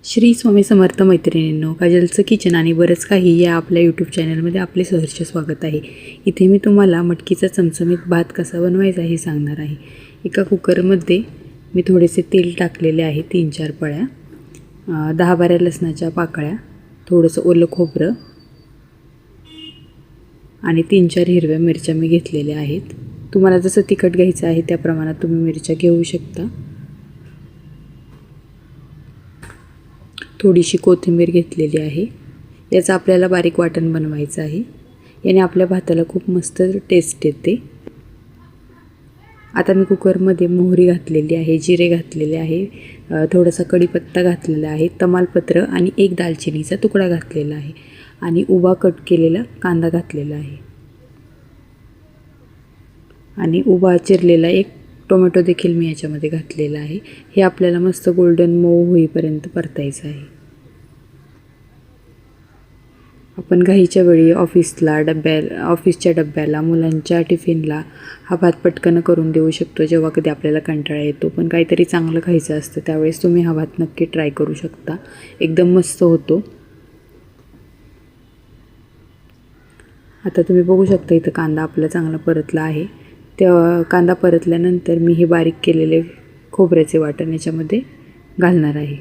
श्री स्वामी समर्थ मैत्रिणींनो, काजलचं किचन आणि बरंच काही या आपल्या यूट्यूब चॅनलमध्ये आपले सहर्ष स्वागत आहे. इथे मी तुम्हाला मटकीचा चमचमीत भात कसा बनवायचा हे सांगणार आहे. एका कुकरमध्ये मी थोडेसे तेल टाकलेले आहे, 3-4 पळ्या, 10-12 लसणाच्या पाकळ्या, थोडंसं ओलं खोबरं आणि 3-4 हिरव्या मिरच्या मी घेतलेल्या आहेत. तुम्हाला जसं तिखट घ्यायचं आहे त्या प्रमाणात तुम्ही मिरच्या घेऊ शकता. थोडीशी कोथिंबीर घेतलेली आहे. याचं आपल्याला बारीक वाटण बनवायचं आहे. याने आपल्या भाताला खूप मस्त टेस्ट येते. आता मी कुकरमध्ये मोहरी घातलेली आहे, जिरे घातलेले आहे, थोडासा कढीपत्ता घातलेला आहे, तमालपत्र आणि एक दालचिनीचा तुकडा घातलेला आहे आणि उभा कट केलेला कांदा घातलेला आहे आणि उभा चिरलेला एक टोमॅटो देखील मी याच्यामध्ये घातलेला आहे. हे आपल्याला मस्त गोल्डन मऊ होईपर्यंत परतायचं आहे. आपण घाईच्या वेळी ऑफिसच्या डब्याला, मुलांच्या टिफिनला हा भात पटकन करून देऊ शकतो. जेव्हा कधी आपल्याला कंटाळा येतो पण काहीतरी चांगलं खायचं असतं त्यावेळेस तुम्ही हा भात नक्की ट्राय करू शकता. एकदम मस्त होतो. आता तुम्ही बघू शकता इथं कांदा आपला चांगला परतला आहे. त्या कांदा परतल्यानंतर मी हे बारीक केलेले खोबऱ्याचे वाटण याच्यामध्ये घालणार आहे.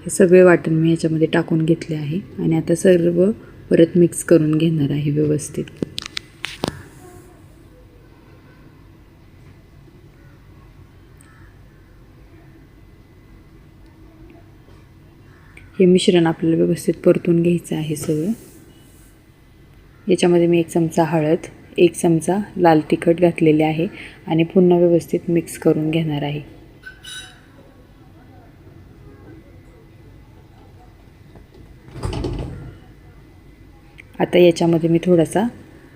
हे सगळे वाटण मी याच्यामध्ये टाकून घेतले आहे आणि आता सर्व परत मिक्स करून घेणार आहे व्यवस्थित. हे मिश्रण आपल्याला व्यवस्थित परतून घ्यायचं आहे सगळं. याच्यामध्ये मी 1 चमचा हळद, 1 चमचा लाल तिखट घातलेले आहे आणि पुन्हा व्यवस्थित मिक्स करून घेणार आहे. आता याच्यामध्ये मी थोडासा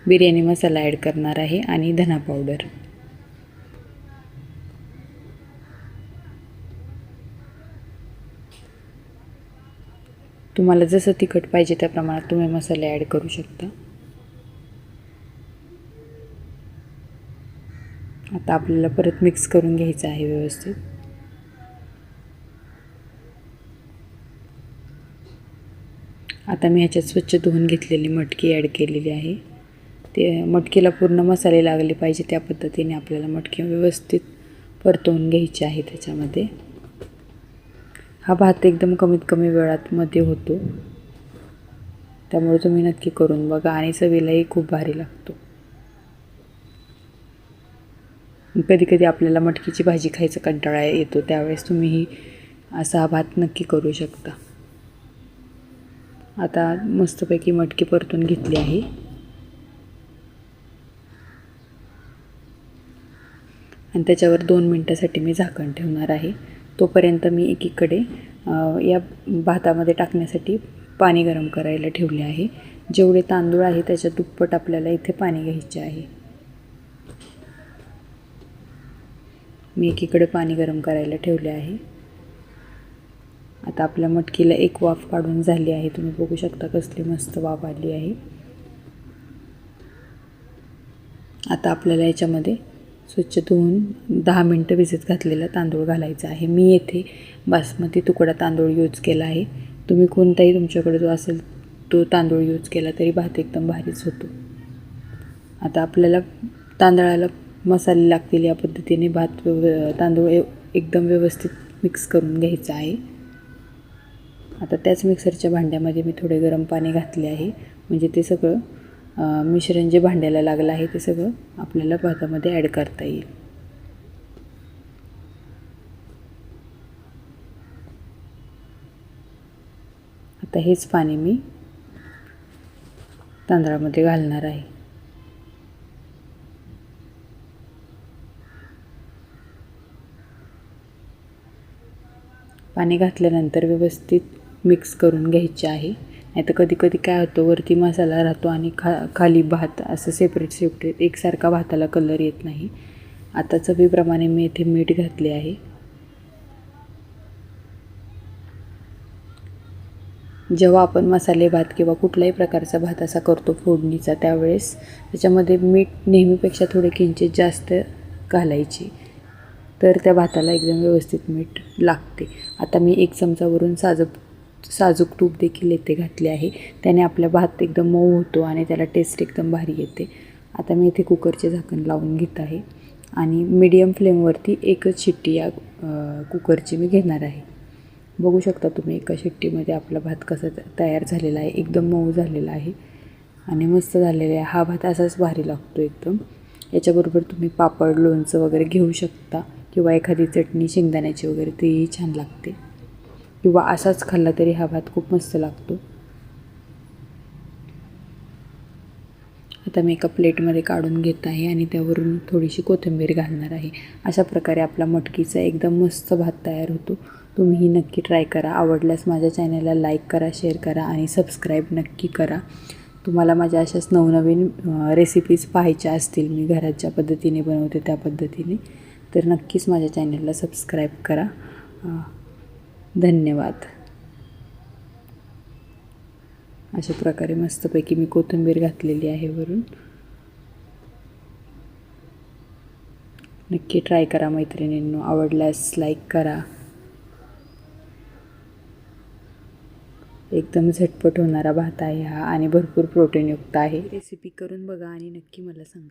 बिर्याणी मसाला ॲड करणार आहे आणि धना पावडर. तुम्हाला जसं तिखट पाहिजे त्या प्रमाणात तुम्ही मसाले ॲड करू शकता. आता आपल्याला परत मिक्स करून घ्यायचं आहे व्यवस्थित. आता मी ह्याच्यात स्वच्छ धुवून घेतलेली मटकी ॲड केलेली आहे. ते मटकीला पूर्ण मसाले लागले पाहिजे त्या पद्धतीने आपल्याला मटकी व्यवस्थित परतवून घ्यायची आहे त्याच्यामध्ये. हा भात एकदम कमीत कमी वेळात मध्ये होतो, त्यामुळे तुम्ही नक्की करून बघा आणि चवीलाही खूप भारी लागतो. कधी कधी आपल्याला मटकीची भाजी खायचा कंटाळा येतो त्यावेळेस तुम्ही असा हा भात नक्की करू शकता. आता मस्तपैकी मटकी परतून घेतली आहे आणि त्याच्यावर 2 मिनटासाठी मी झाकण ठेवणार आहे. तोपर्यंत मी एकीकडे या भातामध्ये टाकण्यासाठी पाणी गरम करायला ठेवले आहे. जेवढे तांदूळ आहे त्याच्या दुप्पट आपल्याला इथे पाणी घ्यायचे आहे. मी एकीकडे पाणी गरम करायला ठेवले आहे. आता आपल्या मटकीला एक वाफ काढून झाली आहे. तुम्ही बघू शकता कसली मस्त वाफ आली आहे. आता आपल्याला याच्यामध्ये स्वच्छ धुवून 10 मिनटं भिजत घातलेला तांदूळ घालायचा आहे. मी येथे बासमती तुकडा तांदूळ यूज केला आहे. तुम्ही कोणताही तुमच्याकडे जो असेल तो तांदूळ यूज केला तरी भात एकदम भारीच होतो. आता आपल्याला तांदळाला मसाले लागतील या पद्धतीने तांदूळ एकदम व्यवस्थित मिक्स करून घ्यायचा आहे. आता त्याच मिक्सरच्या भांड्यामध्ये मी थोडे गरम पाणी घातले आहे, म्हणजे ते सगळं मिश्रण जे भांड्याला लागलं आहे ते सगळं आपल्याला भातामध्ये ॲड करता येईल. आता हेच पाणी मी तांदळामध्ये घालणार आहे. पाणी घातल्यानंतर व्यवस्थित मिक्स करून घ्यायचे आहे. नाही तर कधी कधी काय होतं, वरती मसाला राहतो आणि खाली भात असं सेपरेट एकसारखा भाताला कलर येत नाही. आता चवीप्रमाणे मी इथे मीठ घातले आहे. जेव्हा आपण मसाले भात किंवा कुठल्याही प्रकारचा भात असा करतो फोडणीचा, त्यावेळेस त्याच्यामध्ये मीठ नेहमीपेक्षा थोडे किंचित जास्त घालायची, तर त्या भाताला एकदम व्यवस्थित मीठ लागते. आता मी 1 चमचावरून साजूक तूप देखील येथे घातले आहे. त्याने आपला भात एकदम मऊ होतो आणि त्याला टेस्ट एकदम भारी येते. आता मी इथे कुकरचे झाकण लावून घेत आहे आणि मीडियम फ्लेमवरती एकच शिट्टी या कुकरची मी घेणार आहे. बघू शकता तुम्ही एका शिट्टीमध्ये आपला भात कसा तयार झालेला आहे. एकदम मऊ झालेला आहे आणि मस्त झालेला आहे. हा भात असाच भारी लागतो एकदम. याच्याबरोबर तुम्ही पापड, लोणचं वगैरे घेऊ शकता किंवा एखादी चटणी शेंगदाण्याची वगैरे, तेही छान लागते. किंवा असाच खाल्ला तरी हा भात खूप मस्त लागतो. आता मी एका प्लेटमध्ये काढून घेत आहे आणि त्यावरून थोडीशी कोथिंबीर घालणार आहे. अशा प्रकारे आपला मटकीचा एकदम मस्त भात तयार होतो. तुम्हीही नक्की ट्राय करा. आवडल्यास माझ्या चॅनलला लाईक करा, शेअर करा आणि सबस्क्राईब नक्की करा. तुम्हाला माझ्या अशाच नवनवीन रेसिपीज पाहायच्या असतील, मी घरात ज्या पद्धतीने बनवते त्या पद्धतीने, तर नक्कीच माझ्या चॅनलला सबस्क्राईब करा. धन्यवाद. अशा प्रकारे मस्तपैकी मी कोथिंबीर घातलेली आहे वरून. नक्की ट्राय करा मैत्रिणींनो. आवडल्यास लाईक करा. एकदम झटपट होणारा भात आहे हा आणि भरपूर प्रोटीनयुक्त आहे. रेसिपी करून बघा आणि नक्की मला सांगा.